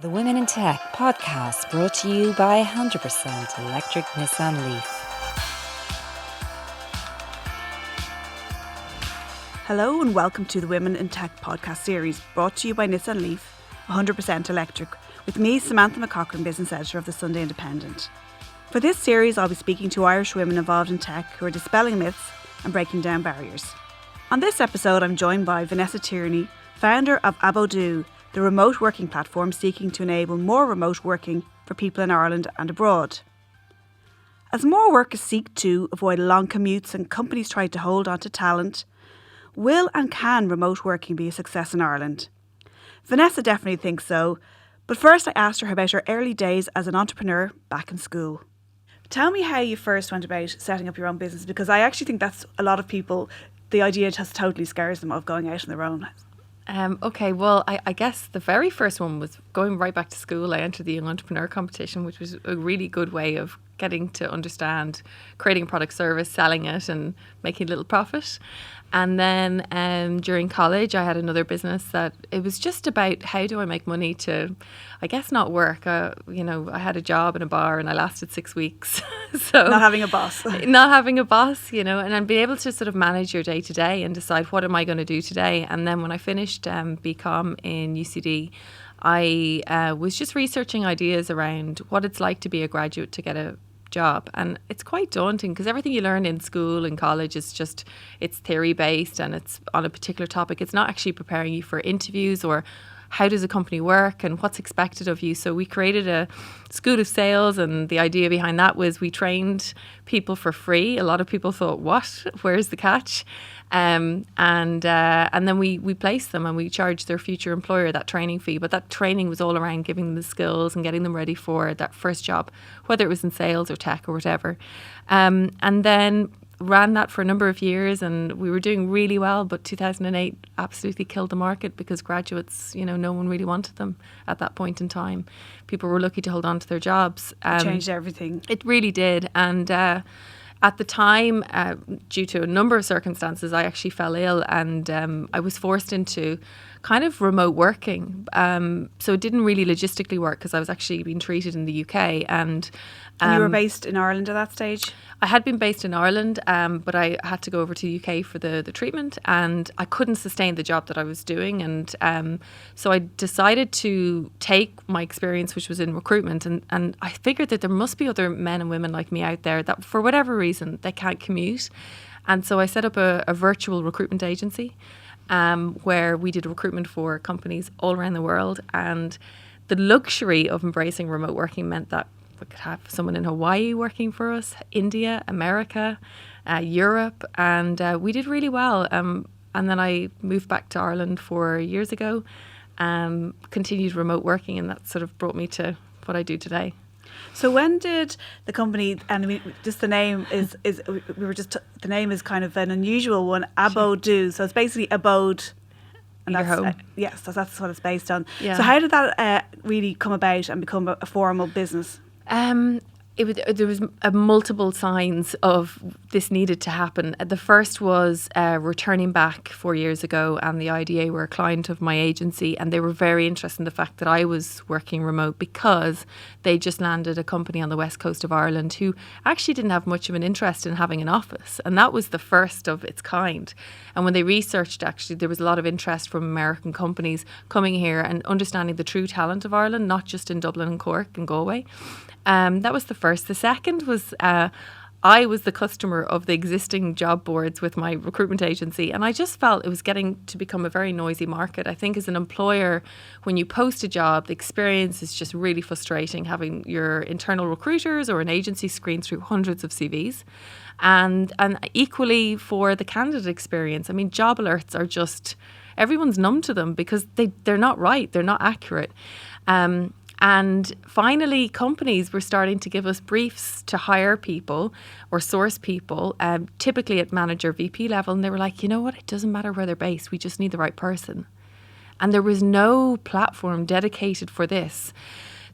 The Women in Tech podcast brought to you by 100% Electric Nissan Leaf. Hello and welcome to the Women in Tech podcast series brought to you by Nissan Leaf, 100% electric, with me, Samantha McCaughrean, business editor of the Sunday Independent. For this series, I'll be speaking to Irish women involved in tech who are dispelling myths and breaking down barriers. On this episode, I'm joined by Vanessa Tierney, founder of Abodoo, the remote working platform seeking to enable more remote working for people in Ireland and abroad. As more workers seek to avoid long commutes and companies try to hold on to talent, will and can remote working be a success in Ireland? Vanessa definitely thinks so, but first I asked her about her early days as an entrepreneur back in school. Tell me how you first went about setting up your own business, because I actually think that's a lot of people, the idea just totally scares them of going out on their own. I guess the very first one was going right back to school. I entered the Young Entrepreneur competition, which was a really good way of getting to understand creating a product service, selling it and making a little profit. And then during college, I had another business that it was just about how do I make money to, I guess, not work. I had a job in a bar and I lasted 6 weeks. So Not having a boss. Not having a boss, and then be able to sort of manage your day to day and decide what am I going to do today. And then when I finished BCom in UCD, I was just researching ideas around what it's like to be a graduate to get a job, and it's quite daunting because everything you learn in school and college is just, it's theory based and it's on a particular topic. It's not actually preparing you for interviews or how does a company work and what's expected of you. So we created a school of sales, and the idea behind that was we trained people for free. A lot of people thought, what? Where's the catch? And then we placed them and we charged their future employer that training fee. But that training was all around giving them the skills and getting them ready for that first job, whether it was in sales or tech or whatever. And then ran that for a number of years, and we were doing really well. But 2008 absolutely killed the market because graduates, no one really wanted them at that point in time. People were lucky to hold on to their jobs. It changed everything. It really did. And at the time, due to a number of circumstances, I actually fell ill, and I was forced into kind of remote working. So it didn't really logistically work because I was actually being treated in the UK. And you were based in Ireland at that stage? I had been based in Ireland, but I had to go over to the UK for the treatment, and I couldn't sustain the job that I was doing. And so I decided to take my experience, which was in recruitment, and I figured that there must be other men and women like me out there that for whatever reason, they can't commute. And so I set up a virtual recruitment agency where we did recruitment for companies all around the world. And the luxury of embracing remote working meant that we could have someone in Hawaii working for us, India, America, Europe, and we did really well. And then I moved back to Ireland 4 years ago, continued remote working, and that sort of brought me to what I do today. So when did the company, and the name is the name is kind of an unusual one, Abodoo. So it's basically abode. And that's home. Yes, that's what it's based on. Yeah. So how did that really come about and become a formal business? There was multiple signs of this needed to happen. The first was returning back 4 years ago, and the IDA were a client of my agency, and they were very interested in the fact that I was working remote because they just landed a company on the west coast of Ireland who actually didn't have much of an interest in having an office, and that was the first of its kind. And when they researched, actually, there was a lot of interest from American companies coming here and understanding the true talent of Ireland, not just in Dublin and Cork and Galway. That was the first. The second was I was the customer of the existing job boards with my recruitment agency, and I just felt it was getting to become a very noisy market. I think as an employer, when you post a job, the experience is just really frustrating, having your internal recruiters or an agency screen through hundreds of CVs. And equally for the candidate experience, I mean, job alerts are just, everyone's numb to them because they're not right, they're not accurate. And finally, companies were starting to give us briefs to hire people or source people, typically at manager VP level. And they were like, you know what, it doesn't matter where they're based. We just need the right person. And there was no platform dedicated for this.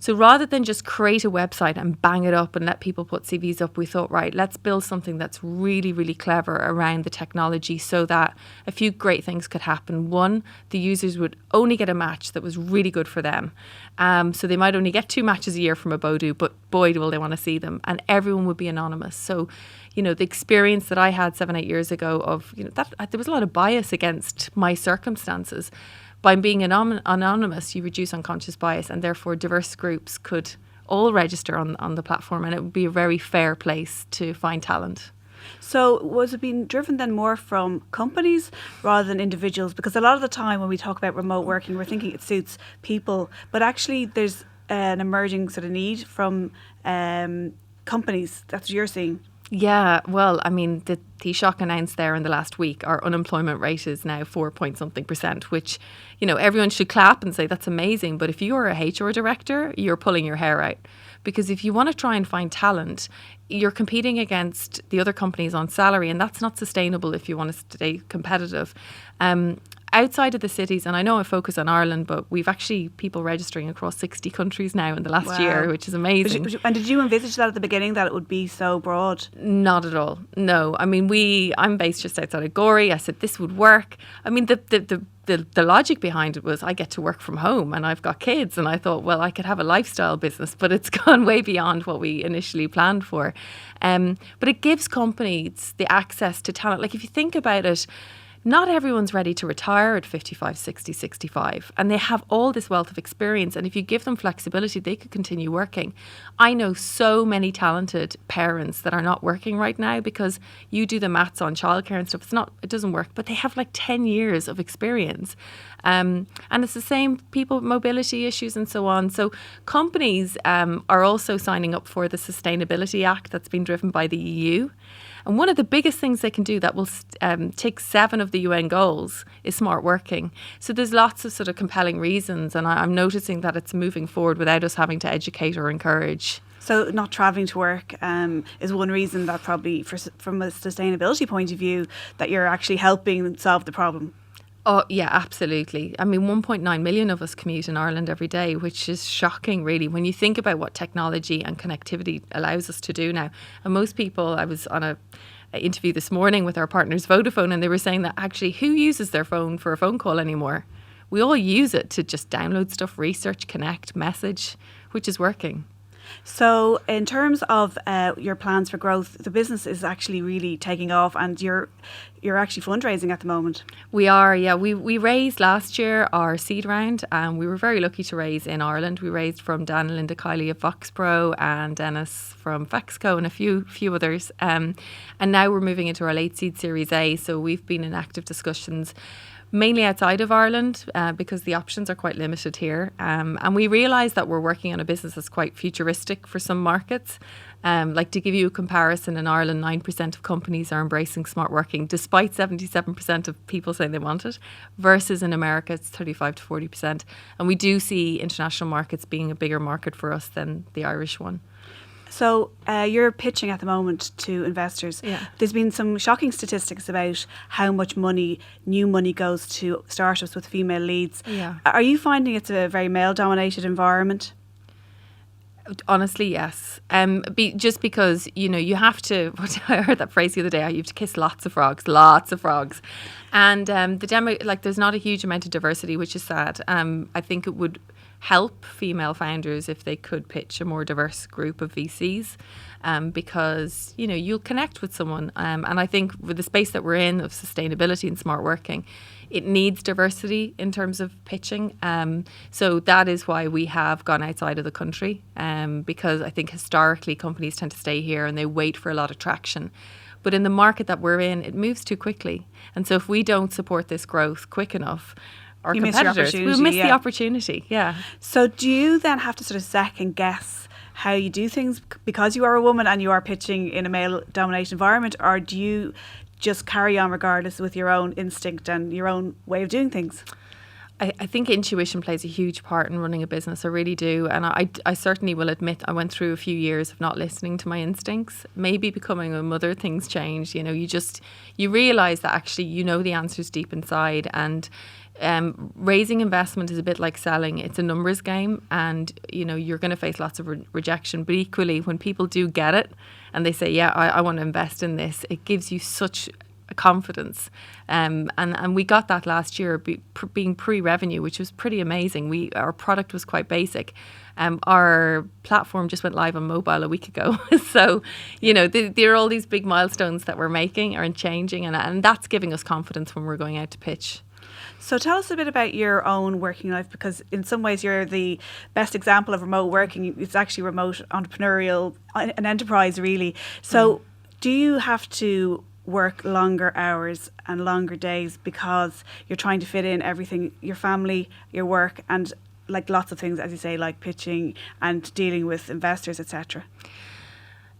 So rather than just create a website and bang it up and let people put CVs up, we thought, right, let's build something that's really, really clever around the technology so that a few great things could happen. One, the users would only get a match that was really good for them. So they might only get 2 matches a year from Abodoo, but boy, will they want to see them. And everyone would be anonymous. So, the experience that I had 7-8 years ago of, that there was a lot of bias against my circumstances. By being anonymous, you reduce unconscious bias, and therefore diverse groups could all register on the platform, and it would be a very fair place to find talent. So was it being driven then more from companies rather than individuals? Because a lot of the time when we talk about remote working, we're thinking it suits people, but actually there's an emerging sort of need from companies. That's what you're seeing. Yeah, well, I mean, the Taoiseach announced there in the last week, our unemployment rate is now 4-point-something%, which, everyone should clap and say that's amazing. But if you're a HR director, you're pulling your hair out. Because if you want to try and find talent, you're competing against the other companies on salary, and that's not sustainable if you want to stay competitive. Outside of the cities, and I know I focus on Ireland, but we've actually people registering across 60 countries now in the last year, which is amazing. And did you envisage that at the beginning, that it would be so broad? Not at all. No. I mean, I'm based just outside of Gorey. I said this would work. I mean, the logic behind it was I get to work from home and I've got kids, and I thought, well, I could have a lifestyle business, but it's gone way beyond what we initially planned for. But it gives companies the access to talent. Like if you think about it, not everyone's ready to retire at 55, 60, 65, and they have all this wealth of experience. And if you give them flexibility, they could continue working. I know so many talented parents that are not working right now because you do the maths on childcare and stuff. It doesn't work, but they have like 10 years of experience. And it's the same people with mobility issues and so on. So companies are also signing up for the Sustainability Act that's been driven by the EU. And one of the biggest things they can do that will tick 7 of the UN goals is smart working. So there's lots of sort of compelling reasons, and I'm noticing that it's moving forward without us having to educate or encourage. So not travelling to work is one reason that probably, from a sustainability point of view, that you're actually helping solve the problem. Oh, yeah, absolutely. I mean, 1.9 million of us commute in Ireland every day, which is shocking, really, when you think about what technology and connectivity allows us to do now. And most people, I was on an interview this morning with our partners Vodafone, and they were saying that actually who uses their phone for a phone call anymore? We all use it to just download stuff, research, connect, message, which is working. So in terms of your plans for growth, the business is actually really taking off, and you're actually fundraising at the moment. We are, yeah. We raised last year our seed round, and we were very lucky to raise in Ireland. We raised from Dan and Linda Kiley of Foxpro and Dennis from Fexco and a few others. And now we're moving into our late seed Series A. So we've been in active discussions mainly outside of Ireland because the options are quite limited here. And we realise that we're working on a business that's quite futuristic for some markets. Like to give you a comparison, in Ireland, 9% of companies are embracing smart working, despite 77% of people saying they want it, versus in America, it's 35 to 40%. And we do see international markets being a bigger market for us than the Irish one. So you're pitching at the moment to investors. Yeah. There's been some shocking statistics about how much new money goes to startups with female leads. Yeah. Are you finding it's a very male-dominated environment? Honestly, yes. Just because, you have to, I heard that phrase the other day, you have to kiss lots of frogs. And there's not a huge amount of diversity, which is sad. I think it would help female founders if they could pitch a more diverse group of VCs, because you'll connect with someone, and I think with the space that we're in of sustainability and smart working, it needs diversity in terms of pitching. So that is why we have gone outside of the country, because I think historically companies tend to stay here and they wait for a lot of traction. But in the market that we're in, it moves too quickly, and so if we don't support this growth quick enough, our competitors will miss the opportunity. Yeah. So do you then have to sort of second guess how you do things because you are a woman and you are pitching in a male-dominated environment, or do you just carry on regardless with your own instinct and your own way of doing things? I think intuition plays a huge part in running a business. I really do. And I certainly will admit I went through a few years of not listening to my instincts. Maybe becoming a mother, things change. You realise that actually the answers deep inside. And Raising investment is a bit like selling. It's a numbers game, and you're going to face lots of rejection. But equally, when people do get it and they say, yeah, I want to invest in this, it gives you such a confidence. And we got that last year being pre-revenue, which was pretty amazing. Our product was quite basic. Our platform just went live on mobile a week ago. So, there are all these big milestones that we're making and changing, and that's giving us confidence when we're going out to pitch. So tell us a bit about your own working life, because in some ways you're the best example of remote working. It's actually remote entrepreneurial, an enterprise really. So do you have to work longer hours and longer days because you're trying to fit in everything, your family, your work, and like lots of things, as you say, like pitching and dealing with investors, etc.?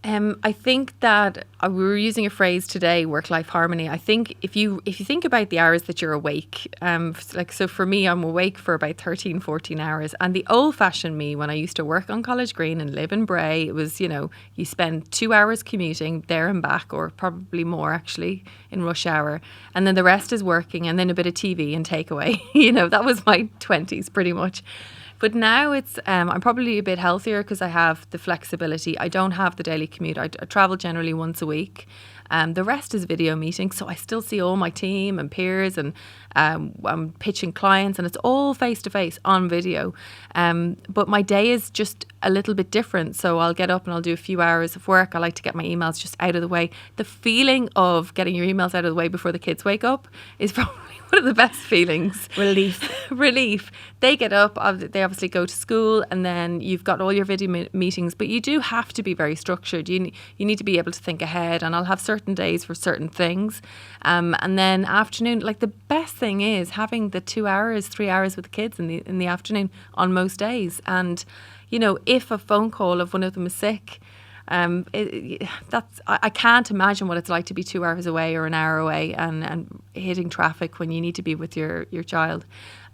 I think that we were using a phrase today, work-life harmony. I think if you think about the hours that you're awake, so for me, I'm awake for about 13, 14 hours. And the old-fashioned me, when I used to work on College Green and live in Bray, it was, you spend 2 hours commuting there and back, or probably more actually in rush hour. And then the rest is working, and then a bit of TV and takeaway. That was my 20s pretty much. But now I'm probably a bit healthier because I have the flexibility. I don't have the daily commute. I travel generally once a week. The rest is video meetings. So I still see all my team and peers, and I'm pitching clients, and it's all face-to-face on video. But my day is just a little bit different. So I'll get up and I'll do a few hours of work. I like to get my emails just out of the way. The feeling of getting your emails out of the way before the kids wake up is probably one of the best feelings. Relief. They get up, they obviously go to school, and then you've got all your video meetings, but you do have to be very structured. You need to be able to think ahead, and I'll have certain days for certain things. And then afternoon, like the best thing is having the 2 hours, 3 hours with the kids in the afternoon on most days. And, if a phone call of one of them is sick, I can't imagine what it's like to be 2 hours away or an hour away and hitting traffic when you need to be with your child.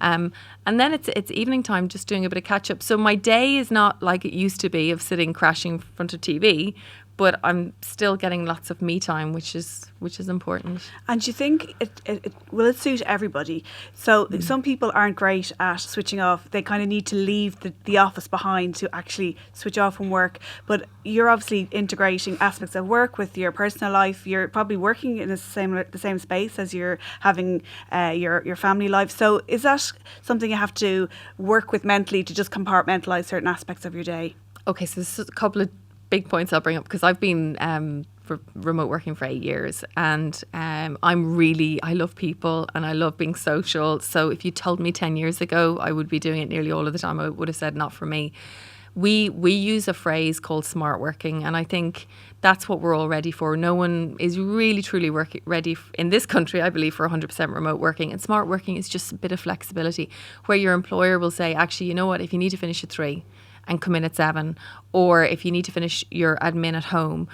And then it's evening time, just doing a bit of catch up. So my day is not like it used to be of sitting crashing in front of TV, but I'm still getting lots of me time, which is important. And do you think will it suit everybody? So some people aren't great at switching off. They kind of need to leave the office behind to actually switch off from work. But you're obviously integrating aspects of work with your personal life. You're probably working in the same space as you're having your family life. So is that something you have to work with mentally to just compartmentalise certain aspects of your day? Okay, so this is a couple of big points I'll bring up, because I've been remote working for 8 years, and I love people and I love being social. So if you told me 10 years ago I would be doing it nearly all of the time, I would have said not for me. We use a phrase called smart working, and I think that's what we're all ready for. No one is really truly ready in this country, I believe, for 100% remote working. And smart working is just a bit of flexibility, where your employer will say, actually, you know what, if you need to finish at 3 and come in at 7, or if you need to finish your admin at home,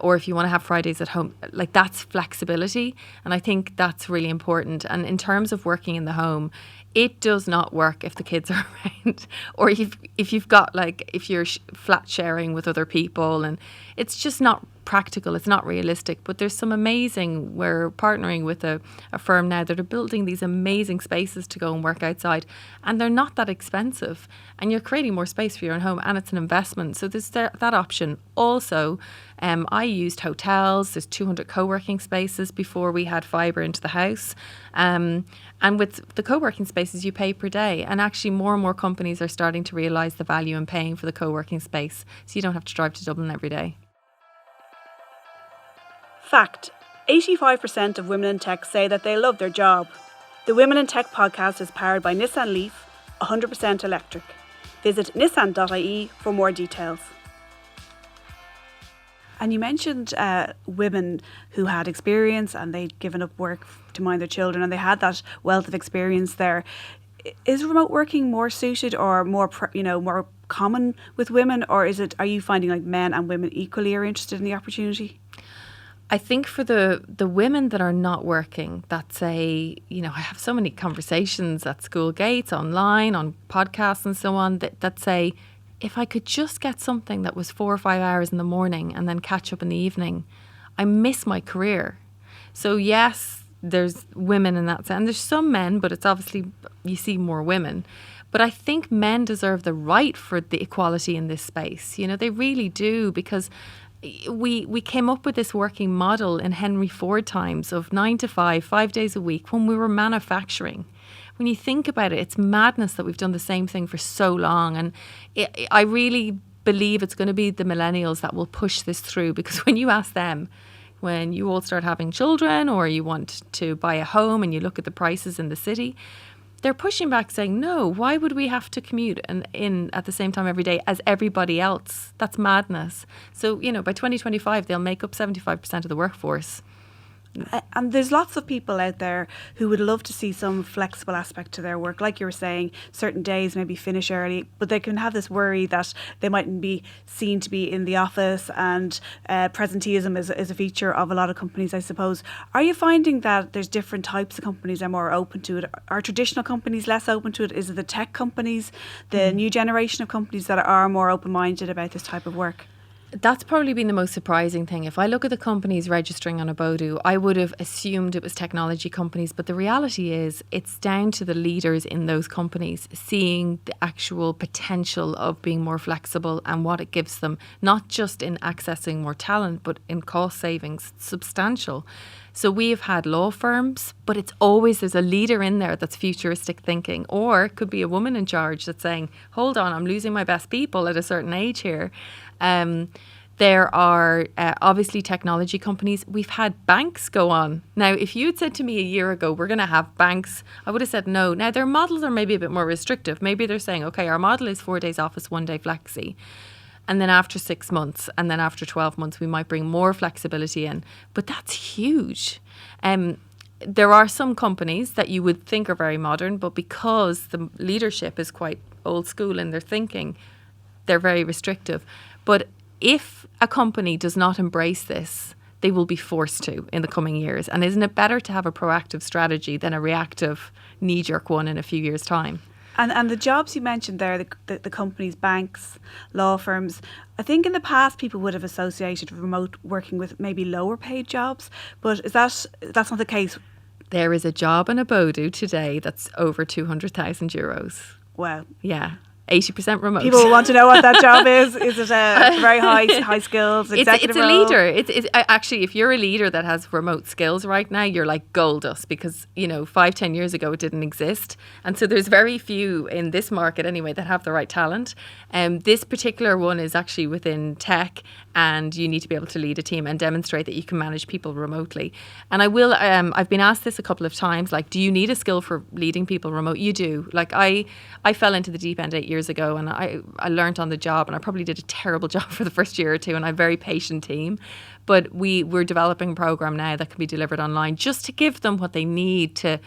or if you want to have Fridays at home, like that's flexibility. And I think that's really important. And in terms of working in the home, it does not work if the kids are around, or if you're flat sharing with other people, and it's just not practical, it's not realistic. But there's some we're partnering with a firm now that are building these amazing spaces to go and work outside, and they're not that expensive, and you're creating more space for your own home, and it's an investment. So there's that option. Also, I used hotels. There's 200 co-working spaces before we had fibre into the house. And with the co-working spaces, you pay per day. And actually more and more companies are starting to realise the value in paying for the co-working space, so you don't have to drive to Dublin every day. Fact: 85% of women in tech say that they love their job. The Women in Tech podcast is powered by Nissan Leaf, 100% electric. Visit nissan.ie for more details. And you mentioned women who had experience and they'd given up work to mind their children, and they had that wealth of experience there. Is remote working more suited or more common with women, or are you finding like men and women equally are interested in the opportunity? I think for the women that are not working, that say, I have so many conversations at school gates, online, on podcasts and so on, that say, if I could just get something that was 4 or 5 hours in the morning and then catch up in the evening, I miss my career. So yes, there's women in that sense. And there's some men, but it's obviously you see more women. But I think men deserve the right for the equality in this space. You know, they really do, because we came up with this working model in Henry Ford times of 9 to 5, 5 days a week when we were manufacturing. When you think about it, it's madness that we've done the same thing for so long. And I really believe it's going to be the millennials that will push this through, because when you ask them, when you all start having children or you want to buy a home and you look at the prices in the city, they're pushing back saying, no, why would we have to commute in at the same time every day as everybody else? That's madness. So, you know, by 2025, they'll make up 75% of the workforce. And there's lots of people out there who would love to see some flexible aspect to their work. Like you were saying, certain days maybe finish early, but they can have this worry that they mightn't be seen to be in the office, and presenteeism is a feature of a lot of companies, I suppose. Are you finding that there's different types of companies that are more open to it? Are traditional companies less open to it? Is it the tech companies, the new generation of companies that are more open-minded about this type of work? That's probably been the most surprising thing. If I look at the companies registering on Abodoo, I would have assumed it was technology companies. But the reality is it's down to the leaders in those companies seeing the actual potential of being more flexible and what it gives them, not just in accessing more talent, but in cost savings, substantial. So we have had law firms, but it's always there's a leader in there that's futuristic thinking, or it could be a woman in charge that's saying, hold on, I'm losing my best people at a certain age here. There are obviously technology companies. We've had banks go on. Now, if you had said to me a year ago, we're going to have banks, I would have said no. Now, their models are maybe a bit more restrictive. Maybe they're saying, okay, our model is 4 days office, 1 day flexi. And then after 6 months, and then after 12 months, we might bring more flexibility in. But that's huge. There are some companies that you would think are very modern, but because the leadership is quite old school in their thinking, they're very restrictive. But if a company does not embrace this, they will be forced to in the coming years. And isn't it better to have a proactive strategy than a reactive, knee-jerk one in a few years' time? And the jobs you mentioned there, the companies, banks, law firms, I think in the past people would have associated remote working with maybe lower paid jobs, but that's not the case? There is a job in Abodoo today that's over €200,000. Wow. Yeah. 80% remote. People will want to know what that job is. Is it a very high skills executive It's a role? leader. It's actually, if you're a leader that has remote skills right now, you're like gold dust, because 5-10 years ago it didn't exist, and so there's very few in this market anyway that have the right talent. This particular one is actually within tech, and you need to be able to lead a team and demonstrate that you can manage people remotely. And I've been asked this a couple of times, like, do you need a skill for leading people remote? You do. Like I fell into the deep end 8 years ago, and I learned on the job, and I probably did a terrible job for the first year or two, and I have a very patient team. But we're developing a program now that can be delivered online just to give them what they need to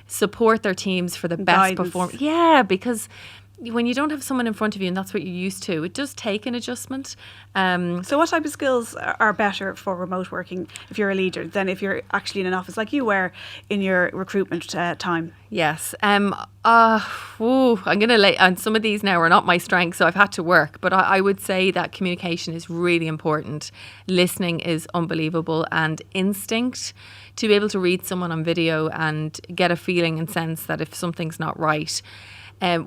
support their teams for the best performance. Yeah, because when you don't have someone in front of you and that's what you're used to, it does take an adjustment. So what type of skills are better for remote working if you're a leader than if you're actually in an office like you were in your recruitment time? Yes. I'm going to lay on some of these now are not my strengths, so I've had to work. But I would say that communication is really important. Listening is unbelievable, and instinct to be able to read someone on video and get a feeling and sense that if something's not right.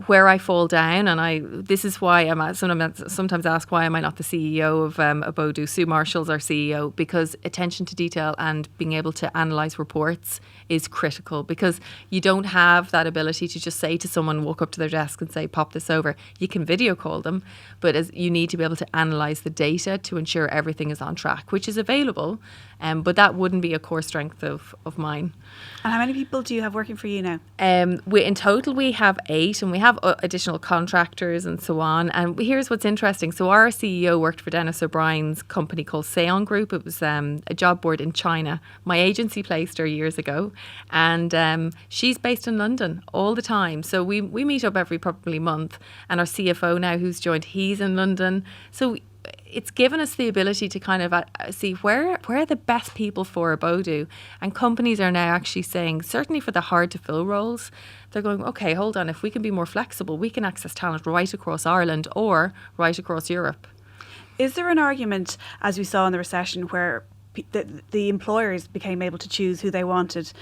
Where I fall down, and this is why I'm sometimes asked why am I not the CEO of Abodoo. Sue Marshall's our CEO, because attention to detail and being able to analyse reports is critical, because you don't have that ability to just say to someone, walk up to their desk and say, pop this over. You can video call them, but you need to be able to analyse the data to ensure everything is on track, which is available, but that wouldn't be a core strength of mine. And how many people do you have working for you now? In total, we have 8, and we have additional contractors and so on. And here's what's interesting. So our CEO worked for Dennis O'Brien's company called Seon Group. It was a job board in China. My agency placed her years ago, and she's based in London all the time. So we meet up every probably month. And our CFO now, who's joined, he's in London. So it's given us the ability to kind of see where are the best people for Abodoo. And companies are now actually saying, certainly for the hard to fill roles, they're going, okay, hold on, if we can be more flexible, we can access talent right across Ireland or right across Europe. Is there an argument, as we saw in the recession, where the employers became able to choose who they wanted.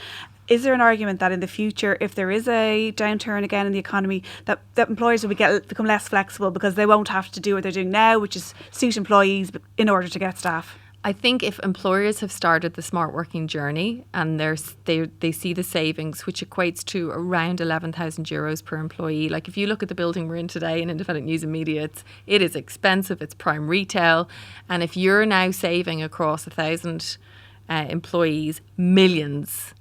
Is there an argument that in the future, if there is a downturn again in the economy, that employers will become less flexible because they won't have to do what they're doing now, which is suit employees in order to get staff? I think if employers have started the smart working journey and they see the savings, which equates to around €11,000 per employee. Like if you look at the building we're in today in Independent News and Media, it is expensive, it's prime retail. And if you're now saving across 1,000 employees, millions,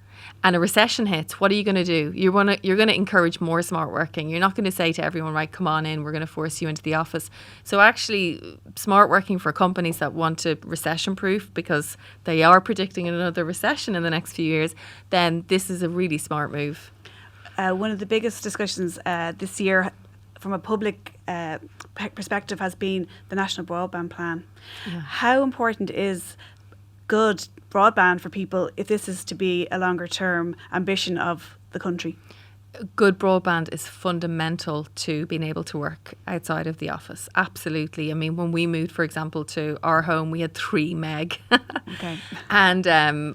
and a recession hits, what are you going to do? You're going to encourage more smart working. You're not going to say to everyone, right, come on in, we're going to force you into the office. So actually, smart working for companies that want to recession proof, because they are predicting another recession in the next few years, then this is a really smart move. One of the biggest discussions this year from a public perspective has been the National Broadband Plan. Yeah. How important is good broadband for people if this is to be a longer term ambition of the country? Good broadband is fundamental to being able to work outside of the office. Absolutely. I mean, when we moved, for example, to our home, we had 3 meg. Okay. And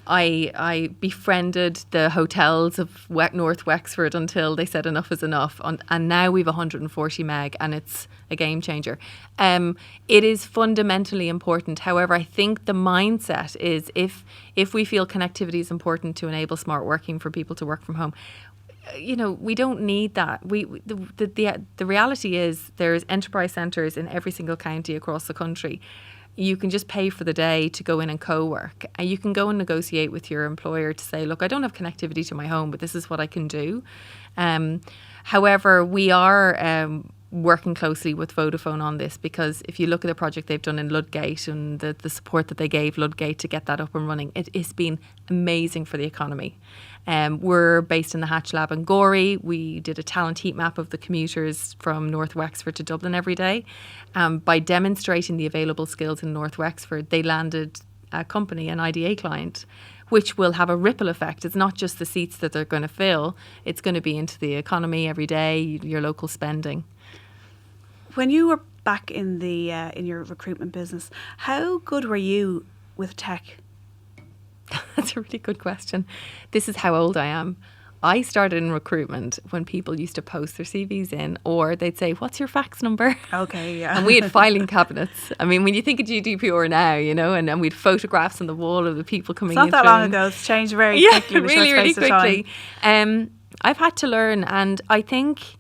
I befriended the hotels of North Wexford until they said enough is enough. And now we've 140 meg and it's a game changer. It is fundamentally important. However, I think the mindset is if we feel connectivity is important to enable smart working for people to work from home, we don't need that. The reality is there's enterprise centres in every single county across the country. You can just pay for the day to go in and co-work, and you can go and negotiate with your employer to say, look, I don't have connectivity to my home, but this is what I can do. However, we are working closely with Vodafone on this, because if you look at the project they've done in Ludgate and the support that they gave Ludgate to get that up and running, it has been amazing for the economy. We're based in the Hatch Lab in Gorey. We did a talent heat map of the commuters from North Wexford to Dublin every day. By demonstrating the available skills in North Wexford, they landed a company, an IDA client, which will have a ripple effect. It's not just the seats that they're going to fill. It's going to be into the economy every day, your local spending. When you were back in in your recruitment business, how good were you with tech? That's a really good question. This is how old I am. I started in recruitment when people used to post their CVs in, or they'd say, what's your fax number? Okay, yeah. And we had filing cabinets. I mean, when you think of GDPR now, and we had photographs on the wall of the people coming in. It's not that long ago. It's changed very quickly. Really quickly. I've had to learn, and I think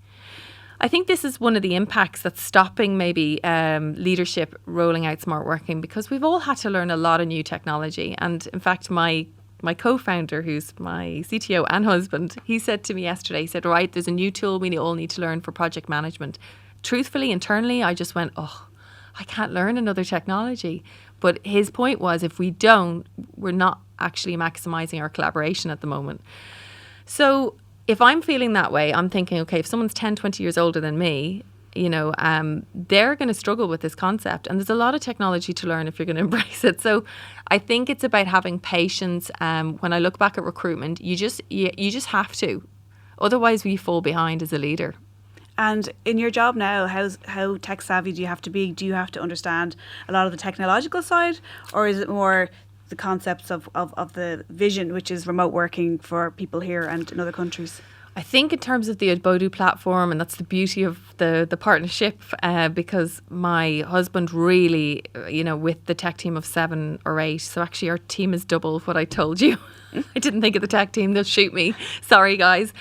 this is one of the impacts that's stopping maybe leadership rolling out smart working, because we've all had to learn a lot of new technology. And in fact, my co-founder, who's my CTO and husband, he said to me yesterday, he said, right, there's a new tool we all need to learn for project management. Truthfully, internally, I just went, I can't learn another technology. But his point was, if we don't, we're not actually maximising our collaboration at the moment. So if I'm feeling that way, I'm thinking, okay, if someone's 10, 20 years older than me, they're going to struggle with this concept. And there's a lot of technology to learn if you're going to embrace it. So I think it's about having patience. When I look back at recruitment, you just have to. Otherwise, we fall behind as a leader. And in your job now, how tech savvy do you have to be? Do you have to understand a lot of the technological side, or is it more the concepts of the vision, which is remote working for people here and in other countries? I think in terms of the Abodoo platform, and that's the beauty of the partnership, because my husband really, with the tech team of 7 or 8, so actually our team is double what I told you. I didn't think of the tech team, they'll shoot me. Sorry, guys.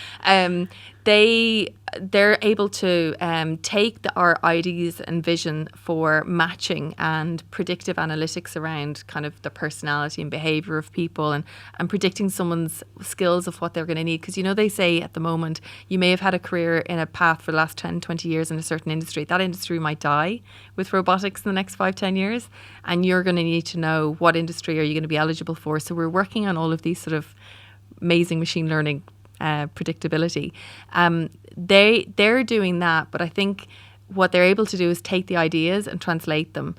They're able to take our ideas and vision for matching and predictive analytics around kind of the personality and behaviour of people, and predicting someone's skills of what they're going to need. Because, they say at the moment, you may have had a career in a path for the last 10, 20 years in a certain industry. That industry might die with robotics in the next 5, 10 years. And you're going to need to know what industry are you going to be eligible for. So we're working on all of these sort of amazing machine learning predictability. They're doing that, but I think what they're able to do is take the ideas and translate them.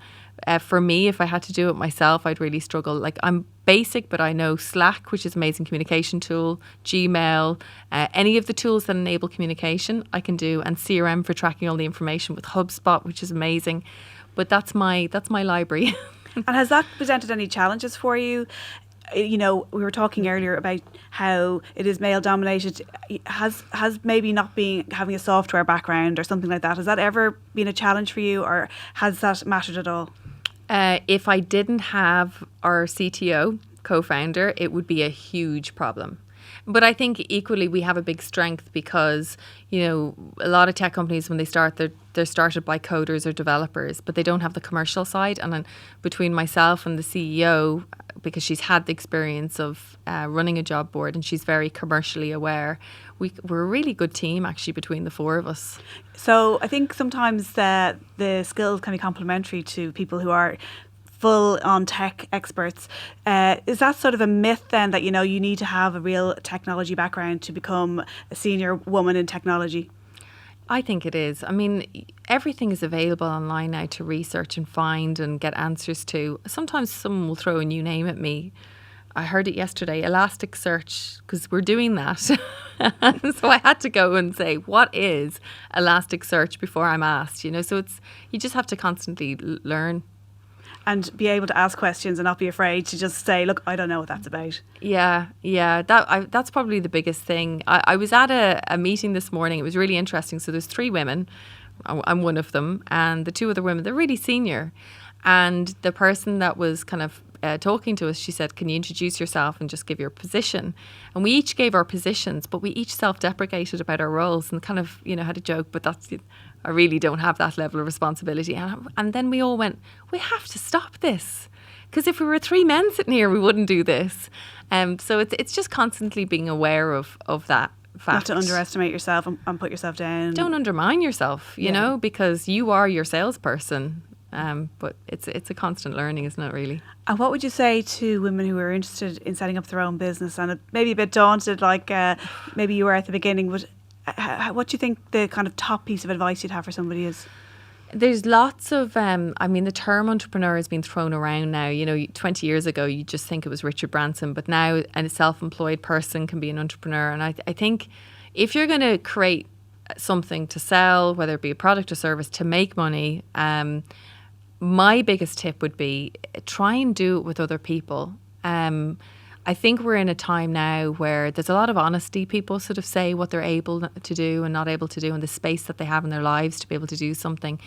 For me, if I had to do it myself, I'd really struggle. Like, I'm basic, but I know Slack, which is an amazing communication tool, Gmail, any of the tools that enable communication I can do, and CRM for tracking all the information with HubSpot, which is amazing. But that's my library. And has that presented any challenges for you? You know, we were talking earlier about how it is male dominated. Has maybe not being having a software background or something like that, has that ever been a challenge for you, or has that mattered at all? If I didn't have our CTO, co-founder, it would be a huge problem. But I think equally we have a big strength because, you know, a lot of tech companies, when they start, they're started by coders or developers, but they don't have the commercial side. And then between myself and the CEO, because she's had the experience of running a job board and she's very commercially aware, we're a really good team actually between the four of us. So I think sometimes the skills can be complementary to people who are full on tech experts. Is that sort of a myth then, that, you know, you need to have a real technology background to become a senior woman in technology? I think it is. I mean, everything is available online now to research and find and get answers to. Sometimes someone will throw a new name at me. I heard it yesterday, Elasticsearch, because we're doing that. So I had to go and say, what is Elasticsearch before I'm asked, you know? So you just have to constantly learn. And be able to ask questions and not be afraid to just say, look, I don't know what that's about. Yeah. That's probably the biggest thing. I was at a meeting this morning. It was really interesting. So there's 3 women. I'm one of them. And the 2 other women, they're really senior. And the person that was kind of talking to us, she said, can you introduce yourself and just give your position? And we each gave our positions, but we each self-deprecated about our roles and kind of, you know, had a joke, but I really don't have that level of responsibility. And then we all went, we have to stop this. Because if we were 3 men sitting here, we wouldn't do this. So it's just constantly being aware of that fact. Not to underestimate yourself and put yourself down. Don't undermine yourself, you know, because you are your salesperson. But it's a constant learning, isn't it, really? And what would you say to women who are interested in setting up their own business and maybe a bit daunted, like maybe you were at the beginning? What do you think the kind of top piece of advice you'd have for somebody is? There's lots of, the term entrepreneur has been thrown around now. You know, 20 years ago, you just think it was Richard Branson, but now a self-employed person can be an entrepreneur. And I think if you're going to create something to sell, whether it be a product or service, to make money, my biggest tip would be try and do it with other people. I think we're in a time now where there's a lot of honesty. People sort of say what they're able to do and not able to do, and the space that they have in their lives to be able to do something.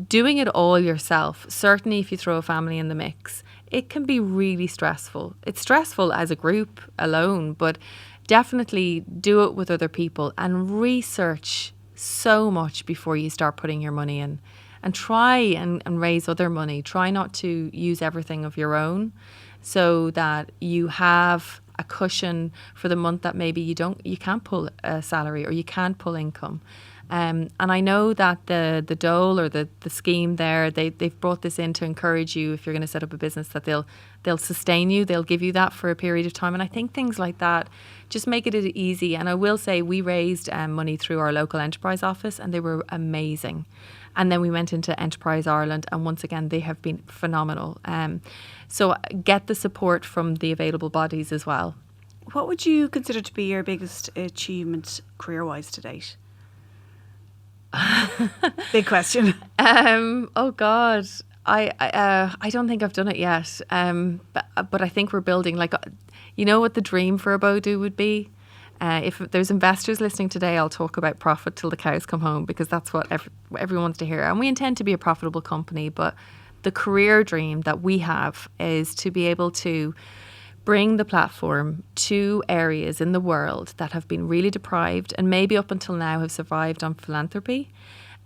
Doing it all yourself, certainly if you throw a family in the mix, it can be really stressful. It's stressful as a group alone, but definitely do it with other people and research so much before you start putting your money in. And try and raise other money. Try not to use everything of your own, so that you have a cushion for the month that maybe you can't pull a salary or you can't pull income. And I know that the dole or the scheme there, they've brought this in to encourage you, if you're going to set up a business, that they'll sustain you, they'll give you that for a period of time. And I think things like that just make it easy. And I will say we raised money through our local enterprise office and they were amazing. And then we went into Enterprise Ireland, and once again, they have been phenomenal. So get the support from the available bodies as well. What would you consider to be your biggest achievement career-wise to date? Big question. Oh God, I don't think I've done it yet. But I think we're building, like, you know what the dream for Abodoo would be? If there's investors listening today, I'll talk about profit till the cows come home, because that's what everyone wants to hear. And we intend to be a profitable company, but the career dream that we have is to be able to bring the platform to areas in the world that have been really deprived and maybe up until now have survived on philanthropy,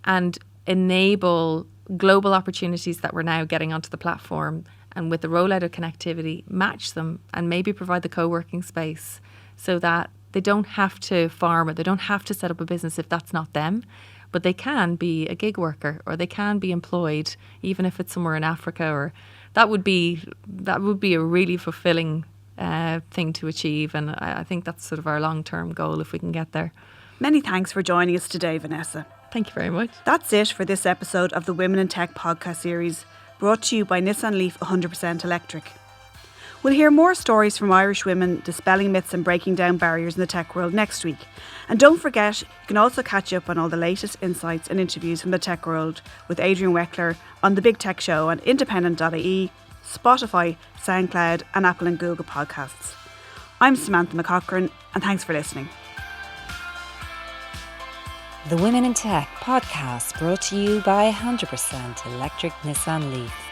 and enable global opportunities that we're now getting onto the platform, and with the rollout of connectivity, match them and maybe provide the co-working space so that they don't have to farm it, they don't have to set up a business if that's not them, but they can be a gig worker or they can be employed, even if it's somewhere in Africa. Or that would be a really fulfilling thing to achieve, and I think that's sort of our long-term goal if we can get there. Many thanks for joining us today, Vanessa. Thank you very much. That's it for this episode of the Women in Tech podcast series, brought to you by Nissan Leaf 100% Electric. We'll hear more stories from Irish women dispelling myths and breaking down barriers in the tech world next week. And don't forget, you can also catch up on all the latest insights and interviews from the tech world with Adrian Weckler on The Big Tech Show on independent.ie, Spotify, SoundCloud and Apple and Google podcasts. I'm Samantha McCaughrean and thanks for listening. The Women in Tech podcast brought to you by 100% Electric Nissan Leaf.